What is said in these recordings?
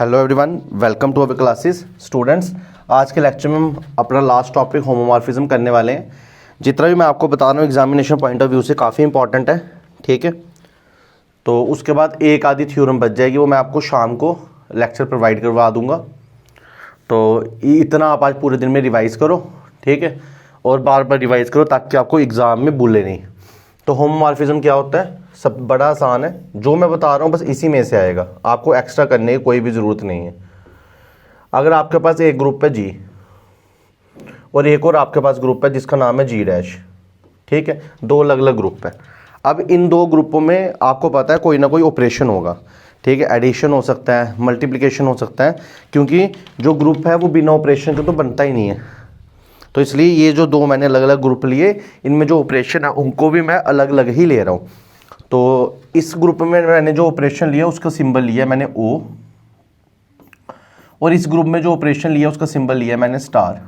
Hello everyone, welcome to our classes students. आज के lecture में हम अपना लास्ट टॉपिक होमोमॉर्फिज्म करने वाले हैं। जितना भी मैं आपको बता रहा हूँ एग्जामिनेशन पॉइंट ऑफ व्यू से काफ़ी इंपॉर्टेंट है, ठीक है। तो उसके बाद एक आधी थ्योरम बच जाएगी, वो मैं आपको शाम को लेक्चर प्रोवाइड करवा दूंगा। तो इतना आप आज पूरे दिन में रिवाइज़ करो, ठीक है, और बार बार रिवाइज़ करो ताकि आपको एग्ज़ाम में भूले नहीं। तो होमोमॉर्फिज्म क्या होता है, सब बड़ा आसान है। जो मैं बता रहा हूँ बस इसी में से आएगा, आपको एक्स्ट्रा करने की कोई भी ज़रूरत नहीं है। अगर आपके पास एक ग्रुप है जी और एक और आपके पास ग्रुप है जिसका नाम है जी डैश, ठीक है, दो अलग अलग ग्रुप है। अब इन दो ग्रुपों में आपको पता है कोई ना कोई ऑपरेशन होगा, ठीक है। एडिशन हो सकता है, मल्टीप्लिकेशन हो सकता है, क्योंकि जो ग्रुप है वो बिना ऑपरेशन के तो बनता ही नहीं है। तो इसलिए ये जो दो मैंने अलग अलग ग्रुप लिए, इनमें जो ऑपरेशन है उनको भी मैं अलग अलग ही ले रहा हूँ। तो इस ग्रुप में मैंने जो ऑपरेशन लिया उसका सिंबल लिया मैंने ओ, और इस ग्रुप में जो ऑपरेशन लिया उसका सिंबल लिया मैंने स्टार।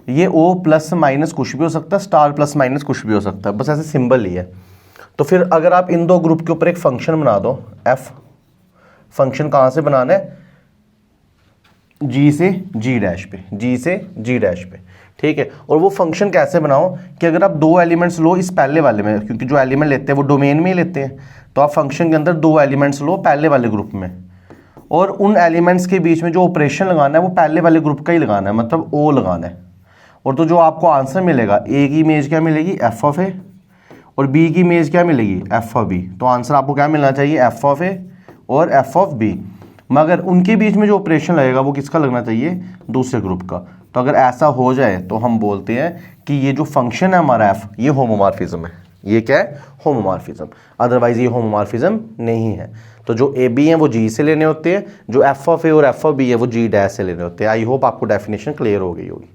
ये ओ प्लस माइनस कुछ भी हो सकता है, स्टार प्लस माइनस कुछ भी हो सकता है, बस ऐसे सिंबल लिया। तो फिर अगर आप इन दो ग्रुप के ऊपर एक फंक्शन बना दो एफ, फंक्शन कहाँ से बनाना है, जी से जी डैश पे, जी से जी डैश पे, ठीक है। और वो फंक्शन कैसे बनाओ कि अगर आप दो एलिमेंट्स लो इस पहले वाले में, क्योंकि जो एलिमेंट लेते हैं वो डोमेन में ही लेते हैं, तो आप फंक्शन के अंदर दो एलिमेंट्स लो पहले वाले ग्रुप में, और उन एलिमेंट्स के बीच में जो ऑपरेशन लगाना है वो पहले वाले ग्रुप का ही लगाना है, मतलब ओ लगाना है। और तो जो आपको आंसर मिलेगा, ए की इमेज क्या मिलेगी, एफ ऑफ ए, और बी की इमेज क्या मिलेगी, एफ ऑफ बी। तो आंसर आपको क्या मिलना चाहिए, एफ ऑफ ए और एफ ऑफ बी। मगर उनके बीच में जो ऑपरेशन लगेगा वो किसका लगना चाहिए, दूसरे ग्रुप का। तो अगर ऐसा हो जाए तो हम बोलते हैं कि ये जो फंक्शन है हमारा एफ, ये होमोमॉर्फिज्म है। ये क्या है, होमोमॉर्फिज्म। अदरवाइज ये होमोमॉर्फिज्म नहीं है। तो जो ए बी हैं वो जी से लेने होते हैं, जो एफ ऑफ ए और एफ ऑफ बी है वो जी डैश से लेने होते हैं। आई होप आपको डेफिनेशन क्लियर हो गई होगी,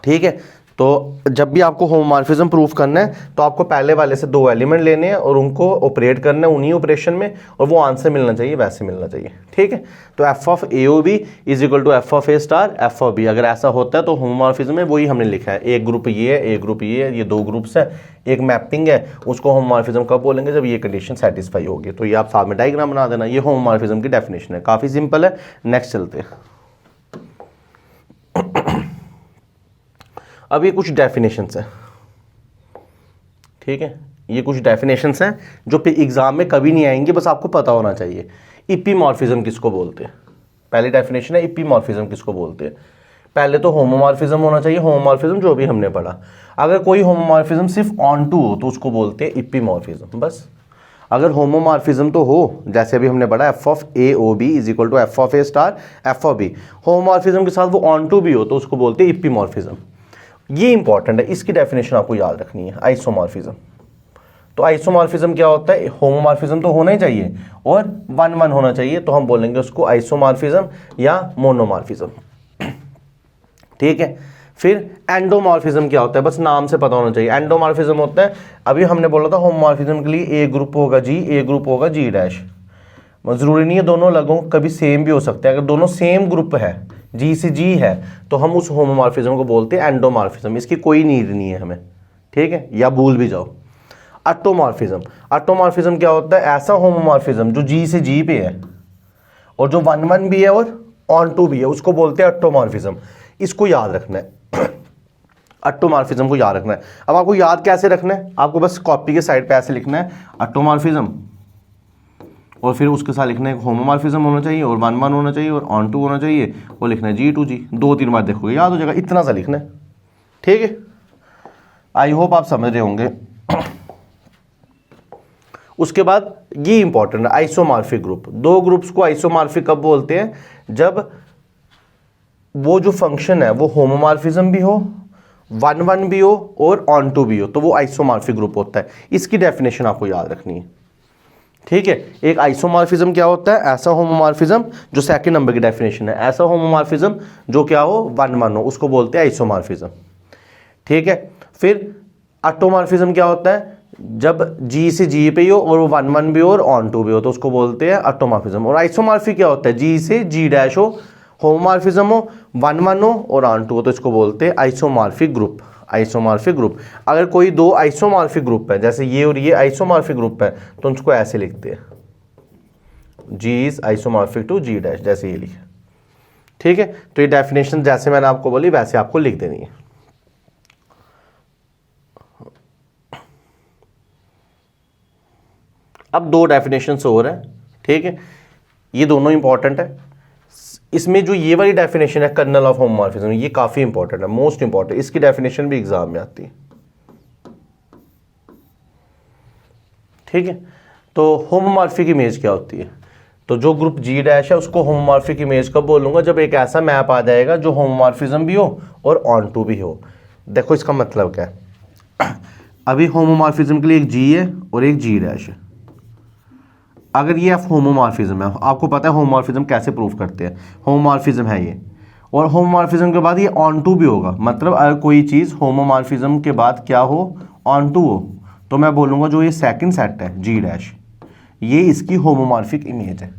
ठीक है। तो जब भी आपको होमोमॉर्फिज्म प्रूफ करना है तो आपको पहले वाले से दो एलिमेंट लेने हैं और उनको ऑपरेट करना है उन्हीं ऑपरेशन में, और वो आंसर मिलना चाहिए वैसे मिलना चाहिए, ठीक है। तो f of a o b is equal to f of a star f of b. अगर ऐसा होता है तो होमोमॉर्फिज्म में वही हमने लिखा है, एक ग्रुप ये है, एक ग्रुप ये है, ये दो ग्रुप्स है, एक मैपिंग है। उसको होमोमॉर्फिज्म कब बोलेंगे, जब ये कंडीशन सेटिस्फाई होगी। तो ये आप साथ में डायग्राम बना देना, ये होमोमॉर्फिज्म की डेफिनेशन है, काफ़ी सिंपल है। नेक्स्ट चलते हैं। अब ये कुछ डेफिनेशंस हैं, ठीक है, ये कुछ डेफिनेशंस हैं जो फिर एग्जाम में कभी नहीं आएंगे, बस आपको पता होना चाहिए। इपीमॉर्फिज्म किसको बोलते हैं, पहली डेफिनेशन है इपीमॉर्फिज्म किसको बोलते हैं। पहले तो होमोमॉर्फिज्म होना चाहिए, होमोमॉर्फिज्म जो भी हमने पढ़ा। अगर कोई होमोमॉर्फिज्म सिर्फ ऑन टू हो तो उसको बोलते हैं इपीमॉर्फिज्म, बस। अगर होमोमॉर्फिज्म तो हो, जैसे अभी हमने पढ़ा f of a o b is equal to f of a star f of b, homomorphism के साथ वो ऑन टू भी हो तो उसको बोलते हैं इपीमॉर्फिज्म। ये इंपॉर्टेंट है, इसकी डेफिनेशन आपको याद रखनी है। आइसोमॉर्फिज्म, तो आइसोमॉर्फिज्म क्या होता है, होमोमॉर्फिज्म तो होना ही चाहिए और वन वन होना चाहिए, तो हम बोलेंगे उसको आइसोमॉर्फिज्म या मोनोमॉर्फिज्म, ठीक है। फिर एंडोमॉर्फिज्म क्या होता है, बस नाम से पता होना चाहिए। एंडोमॉर्फिज्म होता है, अभी हमने बोला था होमोमॉर्फिज्म के लिए ए ग्रुप होगा जी, ए ग्रुप होगा जी डैश। जरूरी नहीं है दोनों अलग हों, कभी सेम भी हो सकते हैं। अगर दोनों सेम ग्रुप है, जी से जी है, तो हम उस होमोमॉर्फिज्म को बोलते हैं एंडोमॉर्फिज्म। इसकी कोई नीड नहीं है हमें, ठीक है, या भूल भी जाओ। ऑटोमॉर्फिज्म, ऑटोमॉर्फिज्म क्या होता है, ऐसा होमोमॉर्फिज्म जो जी से जी पे है और जो वन वन भी है और ऑन टू भी है, उसको बोलते हैं ऑटोमॉर्फिज्म। इसको याद रखना है, ऑटोमॉर्फिज्म को याद रखना है। अब आपको याद कैसे रखना है, आपको बस कॉपी के साइड पे ऐसे लिखना है ऑटोमॉर्फिज्म, और फिर उसके साथ लिखना है होमोमॉर्फिज्म होना चाहिए और वन वन होना चाहिए और ऑन टू होना चाहिए, वो लिखना है जी टू जी। दो तीन बार देखोगे याद हो जाएगा, इतना सा लिखना है, ठीक है। आई होप आप समझ रहे होंगे। उसके बाद ये इंपॉर्टेंट है, आइसोमॉर्फिक ग्रुप। दो ग्रुप्स को आइसोमॉर्फिक कब बोलते हैं, जब वो जो फंक्शन है वो होमोमॉर्फिज्म भी हो, वन वन भी हो और ऑन टू भी हो, तो वो आइसोमॉर्फिक ग्रुप होता है। इसकी डेफिनेशन आपको याद रखनी है, ठीक है। एक आइसोमॉर्फिज्म क्या होता है, ऐसा होमोमॉर्फिज्म जो सेकंड नंबर की डेफिनेशन है, ऐसा होमोमॉर्फिज्म जो क्या हो, वन वन हो, उसको बोलते हैं आइसोमॉर्फिज्म, ठीक है। फिर ऑटोमॉर्फिज्म क्या होता है, जब जी से जी पे हो और वो वन वन भी हो और ऑन टू भी हो, तो उसको बोलते हैं ऑटोमॉर्फिज्म। और आइसोमॉर्फिक क्या होता है, जी से जी डैश हो, होमोमॉर्फिज्म हो, वन वन हो और ऑन टू हो, तो इसको बोलते हैं आइसोमॉर्फिक ग्रुप। आइसोमॉर्फिक ग्रुप, अगर कोई दो आइसोमॉर्फिक ग्रुप है, जैसे ये और ये आइसोमॉर्फिक ग्रुप है, तो उसको ऐसे लिखते हैं G is isomorphic to G dash, जैसे ये लिखे। ठीक है, तो ये डेफिनेशन जैसे मैंने आपको बोली वैसे आपको लिख देनी है। अब दो डेफिनेशंस और हैं, ठीक है, ये दोनों इंपॉर्टेंट है। इसमें जो ये वाली डेफिनेशन है कर्नल ऑफ होमोमॉर्फिज्म, ये काफी इंपॉर्टेंट है, मोस्ट इंपॉर्टेंट, इसकी डेफिनेशन भी एग्जाम में आती है। ठीक है, तो होमोमॉर्फिक इमेज क्या होती है? तो जो ग्रुप जी डैश है उसको होमोमॉर्फिक इमेज कब बोलूंगा? जब एक ऐसा मैप आ जाएगा जो होमोमॉर्फिज्म भी हो और ऑन टू भी हो। देखो इसका मतलब क्या है, अभी होमोमॉर्फिज्म के लिए एक जी है और एक जी डैश है। अगर ये होमोमॉर्फिज्म है, आपको पता है होमोमॉर्फिज्म कैसे प्रूव करते हैं, होमोमॉर्फिज्म है ये, और होमोमॉर्फिज्म के बाद ये ऑन टू भी होगा, मतलब अगर कोई चीज़ होमोमॉर्फिज्म के बाद क्या हो, ऑन टू हो, तो मैं बोलूँगा जो ये सेकंड सेट है जी डैश, ये इसकी होमोमॉर्फिक इमेज है।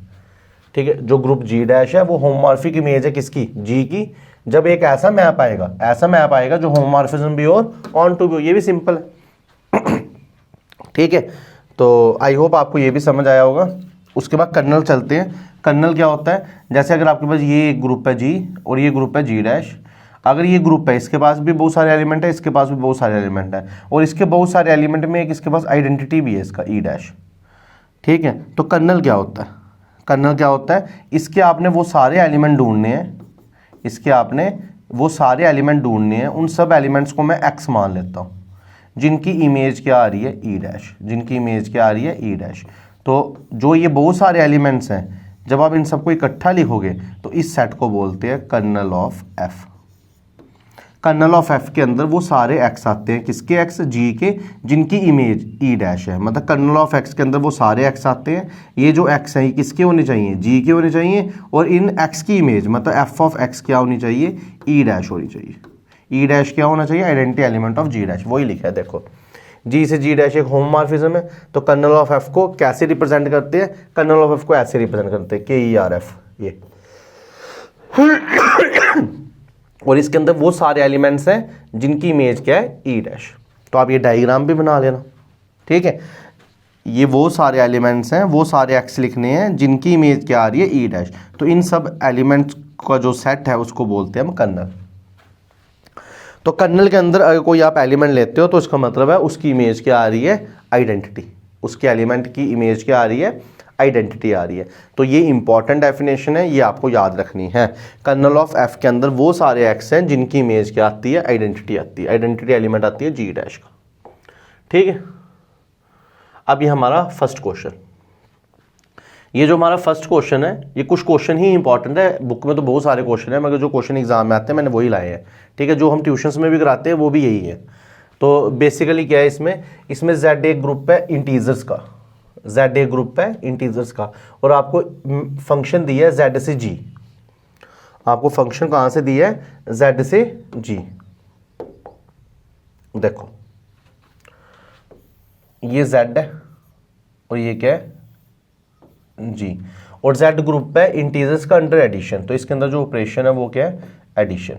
ठीक है, जो ग्रुप जी डैश है वो होमोमॉर्फिक इमेज है किसकी? जी की। जब एक ऐसा मैप आएगा, ऐसा मैप आएगा जो होमोमॉर्फिज्म भी हो और ऑन टू भी हो, ये भी सिंपल है। ठीक है, तो आई होप आपको ये भी समझ आया होगा। उसके बाद कर्नल चलते हैं। कर्नल क्या होता है? जैसे अगर आपके पास ये एक ग्रुप है जी और ये ग्रुप है जी डैश, अगर ये ग्रुप है, इसके पास भी बहुत सारे एलिमेंट है, इसके पास भी बहुत सारे एलिमेंट है, और इसके बहुत सारे एलिमेंट में एक इसके पास आइडेंटिटी भी है इसका ई डैश। ठीक है, तो कर्नल क्या होता है? कर्नल क्या होता है? इसके आपने वो सारे एलिमेंट ढूंढने हैं, इसके आपने वो सारे एलिमेंट ढूंढने हैं, उन सब एलिमेंट्स को मैं एक्स मान लेता हूँ जिनकी इमेज क्या आ रही है? ई डैश, जिनकी इमेज क्या आ रही है? ई डैश। तो जो ये बहुत सारे एलिमेंट्स हैं, जब आप इन सबको इकट्ठा लिखोगे तो इस सेट को बोलते हैं kernel of f. Kernel of f के अंदर वो सारे एक्स आते हैं, किसके एक्स? जी के, जिनकी इमेज ई डैश है। मतलब कर्नल ऑफ एक्स के अंदर वो सारे एक्स आते हैं, ये जो एक्स हैं ये किसके होने चाहिए? जी के होने चाहिए, और इन एक्स की इमेज मतलब एफ ऑफ एक्स क्या होनी चाहिए? ई डैश होनी चाहिए। ई डैश क्या होना चाहिए? Identity element of g dash, वही लिखा है देखो। जी से जी डैश एक होमोमॉर्फिज्म है, तो कर्नल ऑफ एफ को कैसे रिप्रेजेंट करते हैं? कर्नल ऑफ एफ को ऐसे रिप्रेजेंट करते हैं, के ई आर एफ, ये। और इसके अंदर वो सारे एलिमेंट्स हैं जिनकी इमेज क्या है? ई डैश। तो आप ये डायग्राम भी बना लेना। ठीक है, ये वो सारे एलिमेंट्स हैं, वो सारे एक्स लिखने हैं जिनकी इमेज क्या आ रही है? ई डैश। तो इन सब एलिमेंट्स का जो सेट है उसको बोलते हैं हम कर्नल। तो कर्नल के अंदर अगर कोई आप एलिमेंट लेते हो तो इसका मतलब है उसकी इमेज क्या आ रही है? आइडेंटिटी। उसके एलिमेंट की इमेज क्या आ रही है? आइडेंटिटी आ रही है। तो ये इंपॉर्टेंट डेफिनेशन है, ये आपको याद रखनी है। कर्नल ऑफ एफ के अंदर वो सारे एक्स हैं जिनकी इमेज क्या आती है? आइडेंटिटी आती है। आइडेंटिटी एलिमेंट आती है जी डैश का। ठीक है, अब ये हमारा फर्स्ट क्वेश्चन। ये जो हमारा फर्स्ट क्वेश्चन है, ये कुछ क्वेश्चन ही इंपॉर्टेंट है, बुक में तो बहुत सारे क्वेश्चन है, मगर जो क्वेश्चन एग्जाम में आते हैं मैंने वही लाए हैं। ठीक है, जो हम ट्यूशंस में भी कराते हैं वो भी यही है। तो बेसिकली क्या है इसमें जेड एक ग्रुप है इंटीजर्स का, जेड एक ग्रुप है इंटीजर्स का, और आपको फंक्शन दिया है जेड से जी। आपको फंक्शन कहां से दिया है? जेड से जी। देखो ये जेड है और ये क्या है? जी। और जेड ग्रुप है इंटीजर्स का अंडर एडिशन, तो इसके अंदर जो ऑपरेशन है वो क्या है? एडिशन।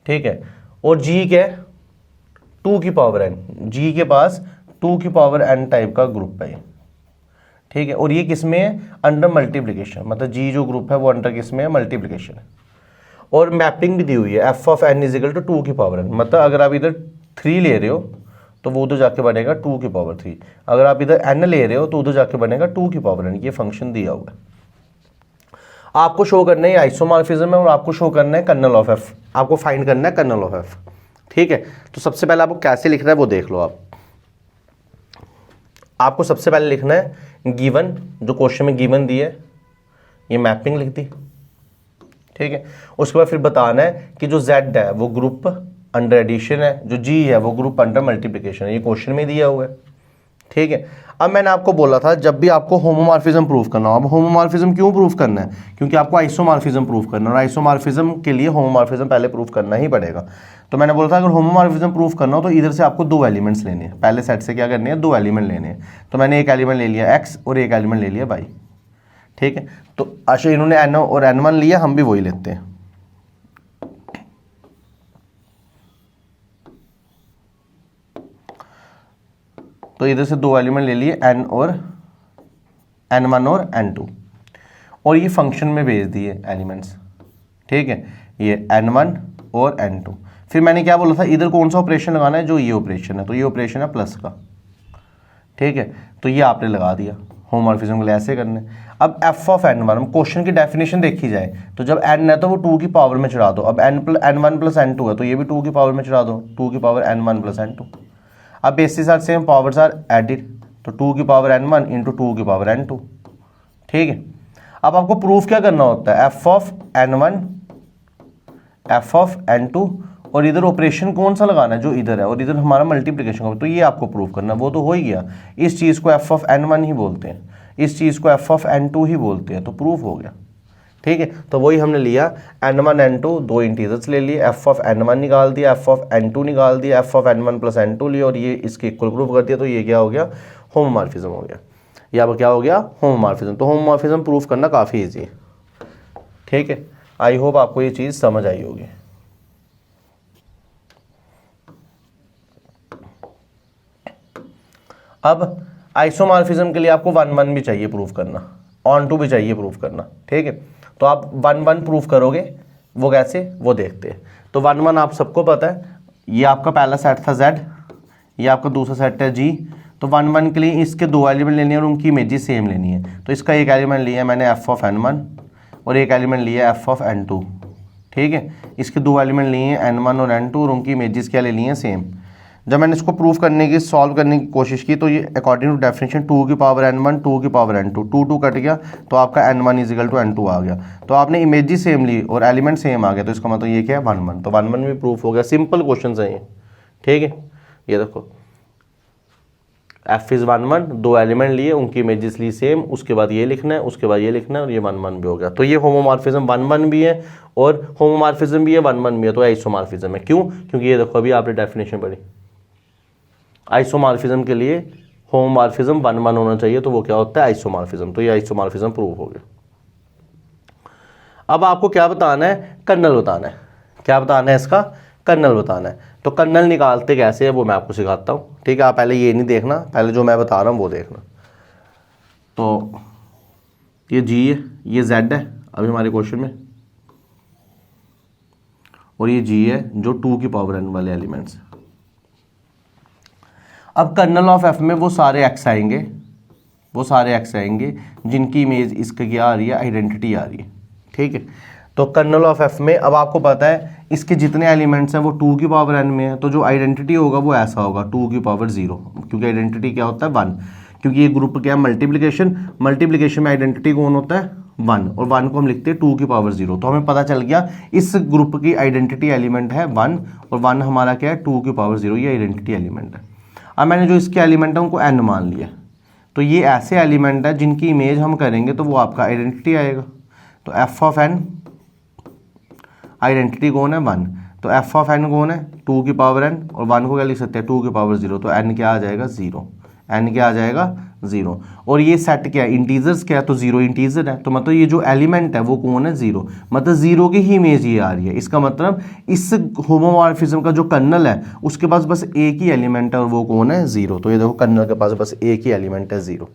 ठीक है, और जी क्या है? 2 की पावर n, जी के पास 2 की पावर n टाइप का ग्रुप है ये। ठीक है, और ये किसमें है? अंडर मल्टीप्लिकेशन, मतलब जी जो ग्रुप है वो अंडर किसमें है? मल्टीप्लिकेशन है। और मैपिंग भी दी हुई है, f of n is equal to 2 की पावर n, मतलब अगर आप इधर 3 ले रहे हो तो वो उधर जाके बनेगा 2 की पावर 3, अगर आप इधर n ले रहे हो तो उधर जाके बनेगा 2 की पावर n। ये फंक्शन दिया हुआ है। आपको शो करना है आइसोमॉर्फिज्म है और आपको शो करना है कर्नल ऑफ एफ, आपको फाइंड करना है कर्नल ऑफ एफ। ठीक है, तो सबसे पहले आपको कैसे लिखना है वो देख लो आप। आपको सबसे पहले लिखना है गिवन, जो क्वेश्चन में गिवन दी है, ये मैपिंग लिख दी। ठीक है, उसके बाद फिर बताना है कि जो z है वो ग्रुप अंडर एडिशन है, जो g है वो ग्रुप अंडर मल्टीप्लिकेशन है, ये क्वेश्चन में दिया हुआ है। ठीक है, अब मैंने आपको बोला था जब भी आपको होमोमॉर्फिज्म प्रूफ करना हो, अब होमोमॉर्फिज्म क्यों प्रूफ करना है? क्योंकि आपको आइसोमॉर्फिज्म प्रूफ करना है, और आइसोमॉर्फिज्म के लिए होमोमॉर्फिज्म पहले प्रूफ करना ही पड़ेगा। तो मैंने बोला था अगर होमोमॉर्फिज्म प्रूफ करना हो तो इधर से आपको 2 एलिमेंट्स लेने हैं, पहले सेट से क्या करने हैं? 2 एलिमेंट लेने हैं। तो मैंने एक एलिमेंट ले लिया x और एक एलिमेंट ले लिया y। ठीक है, तो अच्छा इन्होंने n और n1 लिया, हम भी वही लेते हैं। तो इधर से 2 एलिमेंट ले लिए n और n1 और n2, और ये फंक्शन में भेज दिए एलिमेंट्स, ठीक है, ये n1 और n2। फिर मैंने क्या बोला था, इधर कौन सा ऑपरेशन लगाना है, जो ये ऑपरेशन है, तो ये ऑपरेशन है प्लस का, ठीक है, तो ये आपने लगा दिया। होमोमॉर्फिज्म के लिए ऐसे करने। अब एफ ऑफ n1, हम क्वेश्चन की डेफिनेशन देखी जाए तो जब n है तो वो 2 की पावर में चढ़ा दो। अब n1 प्लस n2 है तो ये भी 2 की पावर में चढ़ा दो, 2 की पावर n1 प्लस n2। अब basis are same, powers are added, तो 2 की पावर n1 इंटू 2 की पावर n2, ठीक है। अब आपको प्रूफ क्या करना होता है, f of n1 F of n2, और इधर ऑपरेशन कौन सा लगाना है, जो इधर है, और इधर हमारा मल्टीप्लिकेशन होगा, तो ये आपको प्रूफ करना, वो तो हो ही गया। इस चीज़ को एफ ऑफ n1 ही बोलते हैं, इस चीज़ को एफ ऑफ n2 ही बोलते हैं, तो प्रूफ हो गया, ठीक है। तो वही हमने लिया n1 n2, दो इंटीजर्स ले लिए, एफ ऑफ n1 निकाल दिया, एफ ऑफ n2 निकाल दिया, F of n1 plus n2 लिया, और ये इसके इक्वल प्रूफ कर दिया, तो ये क्या हो गया, होमोमॉर्फिज्म हो गया। यहाँ पर क्या हो गया, होमोमॉर्फिज्म। तो होमोमॉर्फिज्म प्रूफ करना काफ़ी ईजी है, ठीक है। आई होप आपको ये चीज़ समझ आई होगी। अब आइसोमॉर्फिज्म के लिए आपको 1 1 भी चाहिए प्रूफ करना, ऑन टू भी चाहिए प्रूफ करना, ठीक है। तो आप 1 1 प्रूफ करोगे, वो कैसे, वो देखते हैं। तो 1 1 आप सबको पता है, ये आपका पहला सेट था Z, ये आपका दूसरा सेट है G। तो 1 1 के लिए इसके दो एलिमेंट लेने हैं और उनकी इमेजेस सेम लेनी है। तो इसका एक एलिमेंट लिया है मैंने एफ ऑफ n1 और एक एलिमेंट लिया है एफ ऑफ n2, ठीक है। इसके दो एलिमेंट लिए हैं n1 और n2 और उनकी इमेजेस क्या ले ली हैं, सेम। जब मैंने इसको प्रूफ करने की, सॉल्व करने की कोशिश की, तो ये अकॉर्डिंग टू डेफिनेशन 2 की पावर n1 2 की पावर n2, 2 2 कट गया तो आपका n1 इजिकल टू n2 आ गया। तो आपने इमेज सेम ली और एलिमेंट सेम आ गया, तो इसका मतलब ये क्या है, 1 1। तो 1 1 भी प्रूफ हो गया। सिंपल क्वेश्चन है ये, ठीक है। ये देखो f इज 1 1, दो एलिमेंट लिए, उनकी इमेजेस ली सेम, उसके बाद ये लिखना है, उसके बाद ये लिखना है, और ये 1 1 भी हो गया। तो ये होमोमॉर्फिज्म 1 1 भी है और होमोमॉर्फिज्म भी है, 1 1 भी है, तो आइसोमॉर्फिज्म है। क्यों, क्योंकि ये देखो अभी आपने डेफिनेशन पढ़ी, आइसोमॉर्फिज्म के लिए होमोमॉर्फिज्म 1 1 होना चाहिए, तो वो क्या होता है, आइसोमॉर्फिज्म। तो ये आइसोमॉर्फिज्म प्रूव हो गया। अब आपको क्या बताना है, कर्नल बताना है। क्या बताना है, इसका कर्नल बताना है। तो कर्नल निकालते कैसे है वो मैं आपको सिखाता हूँ, ठीक है। आप पहले ये नहीं देखना, पहले जो मैं बता रहा हूँ वो देखना। तो ये G है, ये Z है अभी हमारे क्वेश्चन में, और ये G है जो 2 की पावर n वाले एलिमेंट्स। अब कर्नल ऑफ f में वो सारे x आएंगे, वो सारे x आएंगे जिनकी इमेज इसके क्या आ रही है, आइडेंटिटी आ रही है, ठीक है। तो कर्नल ऑफ f में अब आपको पता है इसके जितने एलिमेंट्स हैं वो 2 की पावर n में है, तो जो आइडेंटिटी होगा वो ऐसा होगा 2 की पावर 0, क्योंकि आइडेंटिटी क्या होता है 1, क्योंकि ये ग्रुप क्या है, मल्टीप्लिकेशन। मल्टीप्लिकेशन में आइडेंटिटी कौन होता है, 1, और 1 को हम लिखते हैं 2 की पावर 0। तो हमें पता चल गया इस ग्रुप की आइडेंटिटी एलिमेंट है 1, और 1 हमारा क्या है, 2 की पावर 0, ये आइडेंटिटी एलिमेंट है। अब मैंने जो इसके एलिमेंट है उनको n मान लिया, तो ये ऐसे एलिमेंट है जिनकी इमेज हम करेंगे तो वो आपका आइडेंटिटी आएगा। तो f ऑफ n आइडेंटिटी कौन है, 1, तो f ऑफ n कौन है, 2 की पावर n, और 1 को क्या लिख सकते हैं, 2 की पावर 0, तो n क्या आ जाएगा, 0, n क्या आ जाएगा, 0। और ये सेट क्या है, इंटीजर्स क्या है, तो 0 इंटीजर है, तो मतलब ये जो एलिमेंट है वो कौन है, 0, मतलब 0 की ही इमेज ये आ रही है। इसका मतलब इस होमोमॉर्फिज्म का जो कर्नल है उसके पास बस एक ही एलिमेंट है और वो कौन है, 0। तो ये देखो कर्नल के पास बस एक ही एलिमेंट है, 0।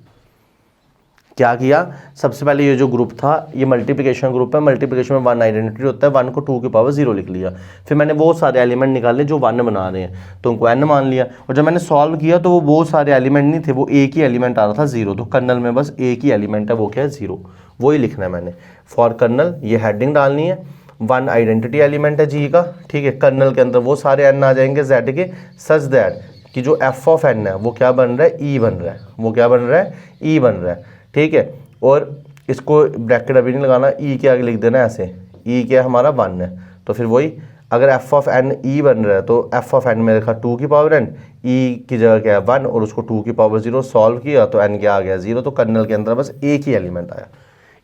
क्या किया, सबसे पहले ये जो ग्रुप था ये मल्टीप्लिकेशन ग्रुप है, मल्टीप्लिकेशन में 1 आइडेंटिटी होता है, 1 को 2 की पावर 0 लिख लिया। फिर मैंने वो सारे एलिमेंट निकाले जो 1 बना रहे हैं, तो उनको n मान लिया। और जब मैंने सॉल्व किया तो वो सारे एलिमेंट नहीं थे, वो एक ही एलिमेंट आ रहा था, 0। तो कर्नल में बस एक ही एलिमेंट है, वो क्या है, 0। वही लिखना है मैंने फॉर कर्नल, ये हेडिंग डालनी है। 1 आइडेंटिटी एलिमेंट है G का, ठीक है। कर्नल के अंदर वो सारे n आ जाएंगे Z के, सच दैट कि जो f ऑफ n है वो क्या बन रहा है, E बन रहा है, वो क्या बन रहा है, E बन रहा है, ठीक है। और इसको ब्रैकेट अभी नहीं लगाना, E के आगे लिख देना ऐसे, E क्या हमारा 1 है। तो फिर वही अगर f ऑफ n E बन रहा है तो f ऑफ n में लिखा 2 की पावर n, E की जगह क्या है 1, और उसको 2 की पावर 0 सॉल्व किया तो n क्या आ गया, 0। तो कर्नल के अंदर बस एक ही एलिमेंट आया।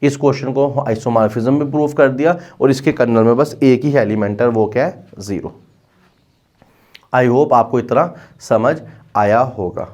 इस क्वेश्चन को आइसोमॉर्फिज्म में प्रूव कर दिया और इसके कर्नल में बस एक ही एलिमेंट है, वो क्या है, 0। आई होप आपको इतना समझ आया होगा।